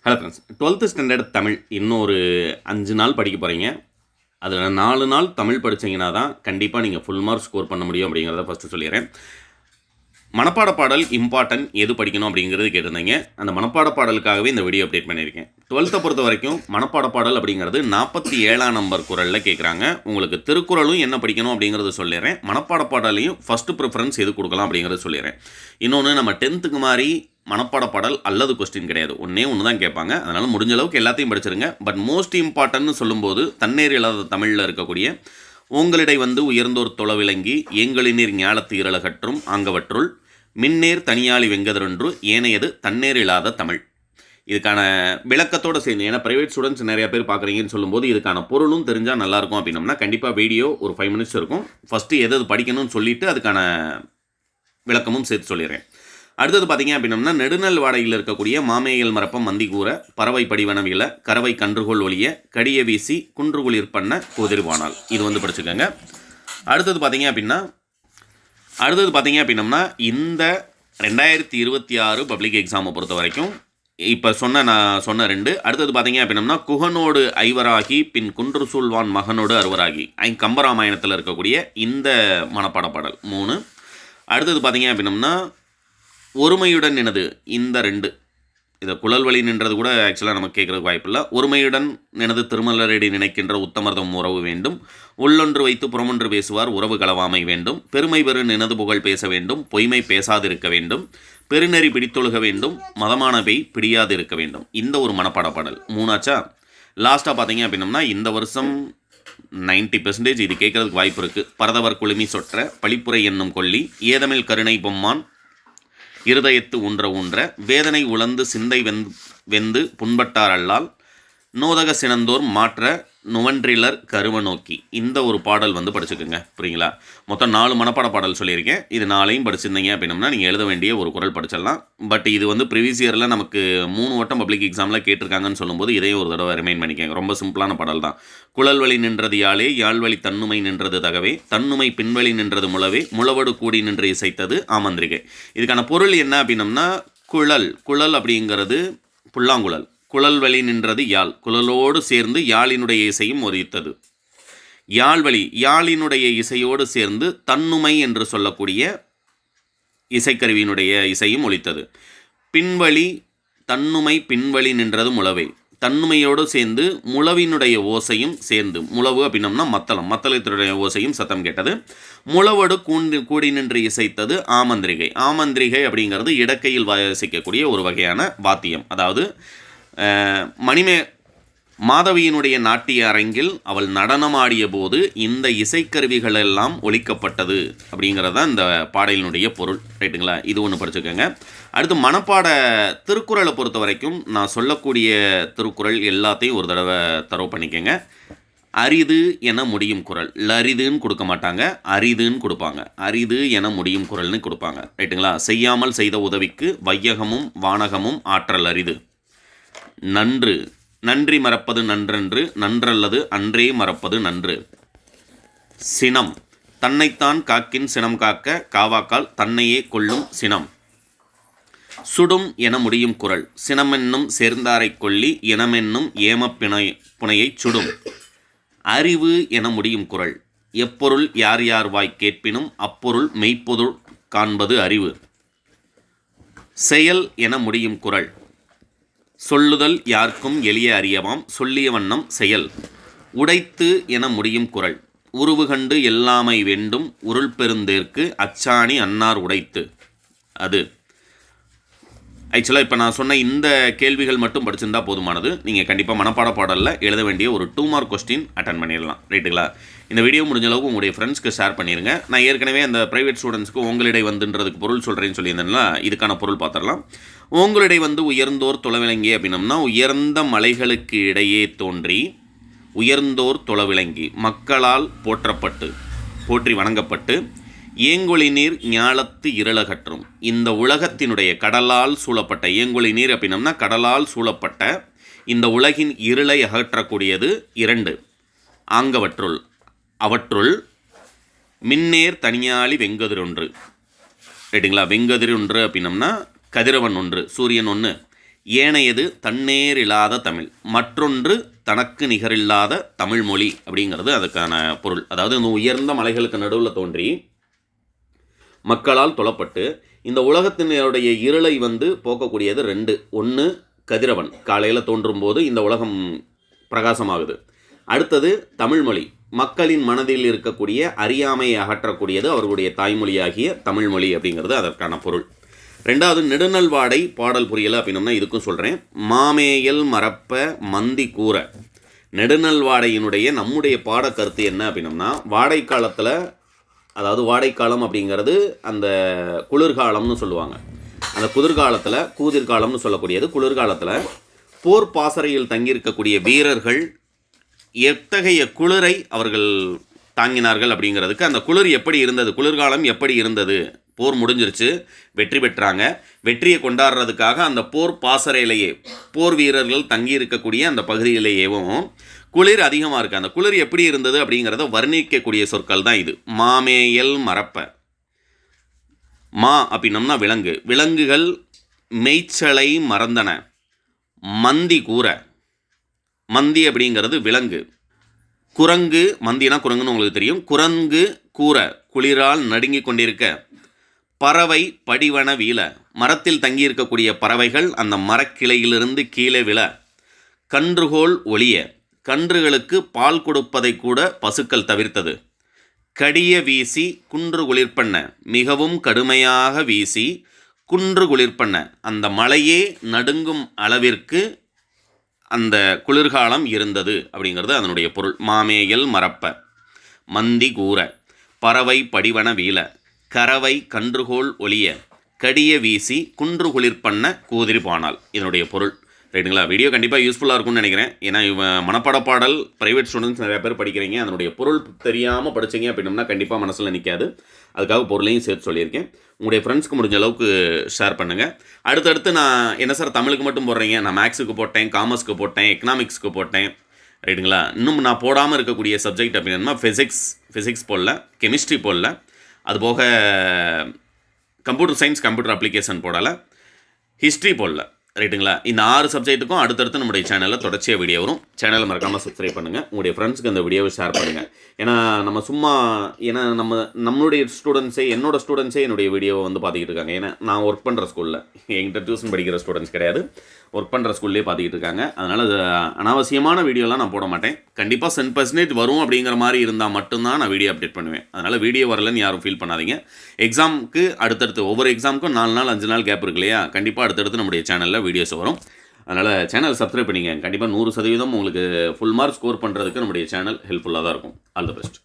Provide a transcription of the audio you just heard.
Hello friends, 12th standard Tamil இன்னும் ஒரு 5 நாள் படிக்க போகிறீங்க. அதில் 4 நாள் தமிழ் படித்தீங்கன்னா தான் கண்டிப்பாக நீங்கள் ஃபுல் மார்க் ஸ்கோர் பண்ண முடியும் அப்படிங்கிறத ஃபஸ்ட்டு சொல்லிடுறேன். மனப்பாட பாடல் இம்பார்ட்டன்ட் எது படிக்கணும் அப்படிங்கிறது கேட்டிருந்தீங்க. அந்த மனப்பாட பாடலுக்காகவே இந்த வீடியோ அப்டேட் பண்ணியிருக்கேன். 12th பொறுத்த வரைக்கும் மனப்பாட பாடல் அப்படிங்கிறது 47ஆம் நம்பர் குறளில் கேட்குறாங்க. உங்களுக்கு திருக்குறளும் என்ன படிக்கணும் அப்படிங்கிறது சொல்லிடுறேன். மனப்பாட பாடலையும் ஃபஸ்ட்டு ப்ரிஃபரன்ஸ் எது கொடுக்கலாம் அப்படிங்கிறது சொல்லிடுறேன். இன்னொன்று, நம்ம 10th மாதிரி மனப்பாட பாடல் அல்லது கொஸ்டின் கிடையாது, ஒன்றே ஒன்று தான் கேட்பாங்க. அதனால் முடிஞ்ச அளவுக்கு எல்லாத்தையும் படிச்சிருங்க. பட் மோஸ்ட் இம்பார்ட்டன்ட்னு சொல்லும்போது தன்னேர் இல்லாத தமிழில் இருக்கக்கூடிய உங்களிடை வந்து உயர்ந்தோர் தொலை விளங்கி எங்களினீர் ஞாலத்து இரலகற்றும் அங்கவற்றுள் மின்னேர் தனியாளி வெங்கதரொன்று ஏனையது தன்னேர் இல்லாத தமிழ். இதுக்கான விளக்கத்தோடு சேர்ந்து, ஏன்னா ப்ரைவேட் ஸ்டூடெண்ட்ஸ் நிறையா பேர் பார்க்குறீங்கன்னு சொல்லும்போது இதுக்கான பொருளும் தெரிஞ்சால் நல்லாயிருக்கும் அப்படின்னம்னா கண்டிப்பாக வீடியோ ஒரு 5 minutes இருக்கும். ஃபஸ்ட்டு எது படிக்கணும்னு சொல்லிவிட்டு அதுக்கான விளக்கமும் சேர்த்து சொல்லிடுறேன். அடுத்தது பார்த்தீங்க அப்படின்னம்னா, நெடுநல் வாடையில் இருக்கக்கூடிய மாமேயல் மரப்பம் மந்தி கூற பறவை படிவனவில கறவை கன்றுகோள் ஒளிய கடிய வீசி குன்றுகுளிர் பண்ண குதிர்வானால். இது வந்து படிச்சுக்கோங்க. அடுத்தது பார்த்தீங்க அப்படின்னம்னா இந்த 2026 பப்ளிக் எக்ஸாமை பொறுத்த வரைக்கும் இப்போ நான் சொன்ன 2. அடுத்தது பார்த்தீங்க அப்படின்னம்னா, குகனோடு ஐவராகி பின் குன்று சூழ்வான் மகனோடு அறுவராகி கம்பராமாயணத்தில் இருக்கக்கூடிய இந்த மனப்பாட பாடல் 3. அடுத்தது பார்த்தீங்க அப்படின்னம்னா, ஒருமையுடன் எனது இந்த 2. இதை குழல் வழி நின்றது கூட ஆக்சுவலாக நமக்கு கேட்குறதுக்கு வாய்ப்பில்லை. ஒருமையுடன் எனது திருமலரடி நினைக்கின்ற உத்தமர்தம் உறவு வேண்டும். உள்ளொன்று வைத்து புறமொன்று பேசுவார் உறவு களவாமை வேண்டும். பெருமை பெரு நினது புகழ் பேச வேண்டும். பொய்மை பேசாதிருக்க வேண்டும். பெருநெறி பிடித்தொழுக வேண்டும். மதமான பெய் பிடியாது இருக்க வேண்டும். இந்த ஒரு மனப்பாட பாடல் 3ஆச்சா. லாஸ்ட்டாக பார்த்தீங்க அப்படின்னம்னா, இந்த வருஷம் 90% இது கேட்குறதுக்கு வாய்ப்பு இருக்குது. பரதவர் குழுமி சொற்ற பழிப்புரை என்னும் கொல்லி ஏதமிழ் கருணை பொம்மான் இருதயத்து ஊன்ற வேதனை உழந்து சிந்தை வெந்து புண்பட்டார் அல்லால் நோதக சினந்தோர் மாற்ற நுவன்றிலர் கருவ நோக்கி. இந்த ஒரு பாடல் வந்து படிச்சுக்கோங்க. புரியுங்களா? மொத்தம் 4 மனப்பாட பாடல் சொல்லியிருக்கேன். இது 4ஐயும் படிச்சிருந்தீங்க அப்படின்னம்னா நீங்கள் எழுத வேண்டிய ஒரு குறள் படிச்சிடலாம். பட் இது வந்து ப்ரீவியஸ் இயரில் நமக்கு 3 வட்டம் பப்ளிக் எக்ஸாமில் கேட்டிருக்காங்கன்னு சொல்லும்போது இதையும் ஒரு தடவை ரிமைண்ட் பண்ணிக்கோங்க. ரொம்ப சிம்பிளான பாடல் தான். குழல் வழி நின்றது யாழே யாழ்வழி தன்னுமை நின்றது தகவே தன்னுமை பின்வழி நின்றது முழவே முழவடு கூடி நின்று இசைத்தது ஆமந்திரிகை. இதுக்கான பொருள் என்ன அப்படின்னம்னா, குழல் அப்படிங்கிறது புல்லாங்குழல். குழல் வழி நின்றது யாழ், குழலோடு சேர்ந்து யாழினுடைய இசையும் ஒலித்தது. யாழினுடைய இசையோடு சேர்ந்து தன்னுமை என்று சொல்லக்கூடிய இசைக்கருவியினுடைய இசையும் ஒலித்தது. பின்வழி தன்னுமை பின்வழி நின்றது முழவை, தன்னுமையோடு சேர்ந்து முழவினுடைய ஓசையும் சேர்ந்து, முழவு அப்படின்னம்னா மத்தளத்தினுடைய ஓசையும் சத்தம் கேட்டது. முழவோடு கூடி நின்று இசைத்தது ஆமந்திரிகை. ஆமந்திரிகை அப்படிங்கிறது இடக்கையில் வாசிக்கக்கூடிய ஒரு வகையான வாத்தியம். அதாவது மாதவியினுடைய நாட்டிய அரங்கில் அவள் நடனமாடிய போது இந்த இசைக்கருவிகள் எல்லாம் ஒலிக்கப்பட்டது அப்படிங்கிறது தான் இந்த பாடலினுடைய பொருள். ரைட்டுங்களா? இது ஒன்று படிச்சுக்கோங்க. அடுத்து மனப்பாட திருக்குறளை பொறுத்த வரைக்கும் நான் சொல்லக்கூடிய திருக்குறள் எல்லாத்தையும் ஒரு தடவை தரவு பண்ணிக்கோங்க. அரிது என முடியும் குறள். லரிதுன்னு கொடுக்க மாட்டாங்க, அரிதுன்னு கொடுப்பாங்க. அரிது என முடியும் குறள்னு கொடுப்பாங்க. ரைட்டுங்களா? செய்யாமல் செய்த உதவிக்கு வையகமும் வானகமும் ஆற்றல் அரிது. நன்றி மறப்பது நன்றன்று நன்றல்லது அன்றே மறப்பது நன்று. சினம் தன்னைத்தான் காக்கின் சினம் காக்க காவாக்கால் தன்னையே கொள்ளும் சினம். சுடும் என முடியும் குறள். சினமென்னும் சேர்ந்தாரை கொல்லி இனமென்னும் புனையைச் சுடும். அறிவு என முடியும் குறள். எப்பொருள் யார் யார் வாய் கேட்பினும் அப்பொருள் மெய்ப்பொருள் காண்பது அறிவு. செயல் என முடியும் குறள். சொல்லுதல் யார்க்கும் எளிய அறியவாம் சொல்லிய வண்ணம் செயல். உடைத்து என முடியும் குறள். உருவு கண்டு எல்லாமை வேண்டும் உருள் பெருந்தேற்கு அச்சாணி அன்னார் உடைத்து. அது ஆக்சுவலாக இப்போ நான் சொன்ன இந்த கேள்விகள் மட்டும் படிச்சிருந்தால் போதுமானது. நீங்கள் கண்டிப்பாக மனப்பாட பாடலில் எழுத வேண்டிய ஒரு 2 மார்க் கொஸ்டின் அட்டன் பண்ணிடலாம். ரைட்டுங்களா? இந்த வீடியோ முடிஞ்ச அளவுக்கு உங்களுடைய ஃப்ரெண்ட்ஸ்க்கு ஷேர் பண்ணிடுங்க. நான் ஏற்கனவே அந்த ப்ரைவேட் ஸ்டூடெண்ட்ஸ்க்கு உங்களிடை வந்துன்றதுக்கு பொருள் சொல்கிறேன்னு சொல்லியிருந்தேன்னா இதுக்கான பொருள் பார்த்துடலாம். உங்களிடை வந்து உயர்ந்தோர் தொலைவிளங்கி அப்படின்னம்னா, உயர்ந்த மலைகளுக்கு இடையே தோன்றி உயர்ந்தோர் தொலைவிளங்கி மக்களால் போற்றி வணங்கப்பட்டு ஏங்கொழி நீர் ஞாலத்து இருளகற்றும் இந்த உலகத்தினுடைய கடலால் சூழப்பட்ட, ஏங்கொழி நீர் அப்படின்னம்னா கடலால் சூழப்பட்ட இந்த உலகின் இருளை அகற்றக்கூடியது 2. அவற்றுள் மின்னேர் தனியாளி வெங்கதிரொன்று. ரைட்டுங்களா? வெங்கதிர் ஒன்று அப்படின்னம்னா கதிரவன் 1, சூரியன் 1, ஏனையது தன்னேர் இல்லாத தமிழ், மற்றொன்று தனக்கு நிகரில்லாத தமிழ் மொழி அப்படிங்கிறது அதுக்கான பொருள். அதாவது இந்த உயர்ந்த மலைகளுக்கு நடுவில் தோன்றி மக்களால் தொழப்பட்டு இந்த உலகத்தினுடைய இருளை போக்கக்கூடியது 2. ஒன்று கதிரவன் காலையில் தோன்றும் போது இந்த உலகம் பிரகாசமாகுது. அடுத்தது தமிழ்மொழி, மக்களின் மனதில் இருக்கக்கூடிய அறியாமையை அகற்றக்கூடியது அவர்களுடைய தாய்மொழியாகிய தமிழ்மொழி அப்படிங்கிறது அதற்கான பொருள். 2வது நெடுநல்வாடை பாடல் புரியலை அப்படின்னம்னா இதுக்கும் சொல்கிறேன். மாமேயல் மறப்ப மந்தி கூற. நெடுநல்வாடையினுடைய நம்முடைய பாடக்கருத்து என்ன அப்படின்னம்னா, வாடை காலத்தில், அதாவது வாடைக்காலம் அப்படிங்கிறது அந்த குளிர்காலம்னு சொல்லுவாங்க. அந்த குளிர்காலத்தில், கூதிர்காலம்னு சொல்லக்கூடியது குளிர்காலத்தில் போர் பாசறையில் தங்கியிருக்கக்கூடிய வீரர்கள் எத்தகைய குளிரை அவர்கள் தாங்கினார்கள் அப்படிங்கிறதுக்கு, அந்த குளிர் எப்படி இருந்தது, குளிர்காலம் எப்படி இருந்தது, போர் முடிஞ்சிருச்சு, வெற்றி பெற்றாங்க, வெற்றியை கொண்டாடுறதுக்காக அந்த போர் பாசறையிலேயே போர் வீரர்கள் தங்கியிருக்கக்கூடிய அந்த பகுதியிலேயேவும் குளிர் அதிகமாக இருக்குது. அந்த குளிர் எப்படி இருந்தது அப்படிங்கிறத வர்ணிக்கக்கூடிய சொற்கள் தான் இது. மாமேயல் மறப்ப. மா அப்படின்னம்னா விலங்கு, விலங்குகள் மெய்ச்சலை மறந்தன. மந்தி கூற, மந்தி அப்படிங்கிறது விலங்கு. குரங்கு, மந்தினா குரங்குன்னு உங்களுக்கு தெரியும். குரங்கு கூற, குளிரால் நடுங்கி கொண்டிருக்க. பறவை படிவன வீழ, மரத்தில் தங்கியிருக்கக்கூடிய பறவைகள் அந்த மரக்கிளையிலிருந்து கீழே விழ. கன்றுகோல் ஒளிய, கன்றுகளுக்கு பால் கொடுப்பதை கூட பசுக்கள் தவிர்த்தது. கடிய வீசி குன்று குளிர்பண்ண, மிகவும் கடுமையாக வீசி குன்று குளிர்பண்ண, அந்த மலையே நடுங்கும் அளவிற்கு அந்த குளிர்காலம் இருந்தது அப்படிங்கிறது அதனுடைய பொருள். மாமேயல் மறப்ப, மந்தி கூற, பறவை படிவன வீழ, கறவை கன்றுகோல் ஒளிய, கடிய வீசி குன்று குளிர்பண்ண கூதிரி பானால், இதனுடைய பொருள். ரைட்டுங்களா? வீடியோ கண்டிப்பாக யூஸ்ஃபுல்லாக இருக்கும்னு நினைக்கிறேன். ஏன்னா மனப்பாட பாடல் ப்ரைவேட் ஸ்டூடெண்ட்ஸ் நிறையா பேர் படிக்கிறீங்க. அதனுடைய பொருள் தெரியாமல் படிச்சிங்க அப்படின்னம்னா கண்டிப்பாக மனசில் நிற்காது. அதுக்காக பொருளையும் சேர்த்து சொல்லியிருக்கேன். உங்களுடைய ஃப்ரெண்ட்ஸ்க்கு முடிஞ்ச அளவுக்கு ஷேர் பண்ணுங்கள். அடுத்தடுத்து நான் என்ன சார் தமிழுக்கு மட்டும் போடுறீங்க, நான் மேக்ஸுக்கு போட்டேன், காமர்ஸ்க்கு போட்டேன், எக்கனாமிக்ஸ்க்கு போட்டேன், ரைட்டுங்களா? இன்னும் நான் போடாமல் இருக்கக்கூடிய சப்ஜெக்ட் அப்படின்னா ஃபிசிக்ஸ் போடல, கெமிஸ்ட்ரி போடல, அதுபோக கம்ப்யூட்டர் சயின்ஸ், கம்ப்யூட்டர் அப்ளிகேஷன் போடலை, ஹிஸ்ட்ரி போடல, ரைட்டுங்களா? இந்த 6 சப்ஜெக்ட்டுக்கும் அடுத்தடுத்து நம்முடைய சேனலில் தொடர்ச்சியாக வீடியோ வரும். சேனலை மறக்காமல் சப்ஸ்கிரைப் பண்ணுங்கள். உங்களுடைய ஃப்ரெண்ட்ஸுக்கு அந்த வீடியோவை ஷேர் பண்ணுங்கள். ஏன்னா நம்மளுடைய ஸ்டூடெண்ட்ஸே, என்னோடய ஸ்டூடெண்ட்ஸே என்னுடைய வீடியோவை பார்த்துக்கிட்டு இருக்காங்க. ஏன்னா நான் ஒர்க் பண்ணுற ஸ்கூலில், என்கிட்ட டியூஷன் படிக்கிற ஸ்டூடெண்ட்ஸ் கிடையாது, ஒர்க் பண்ணுற ஸ்கூல்லேயே பார்த்துக்கிட்டு இருக்காங்க. அதனால் அனாவசியமான வீடியோலாம் நான் போட மாட்டேன். கண்டிப்பாக 10% வரும் அப்படிங்கிற மாதிரி இருந்தால் மட்டும்தான் நான் வீடியோ அப்டேட் பண்ணுவேன். அதனால் வீடியோ வரலன்னு யாரும் ஃபீல் பண்ணாதீங்க. எக்ஸாமுக்கு அடுத்தடுத்து ஒவ்வொரு எக்ஸாமுக்கும் 4 நாள் 5 நாள் கேப் இருக்கு இல்லையா? கண்டிப்பாக அடுத்தடுத்து நம்முடைய சேனலில் வீடியோஸ் வரும். அதனால் சேனல் சப்ஸ்கிரைப் பண்ணிங்க. கண்டிப்பாக 100% உங்களுக்கு ஃபுல் மார்க் ஸ்கோர் பண்ணுறதுக்கு நம்முடைய சேனல் ஹெல்ப்ஃபுல்லாக தான் இருக்கும். All the best.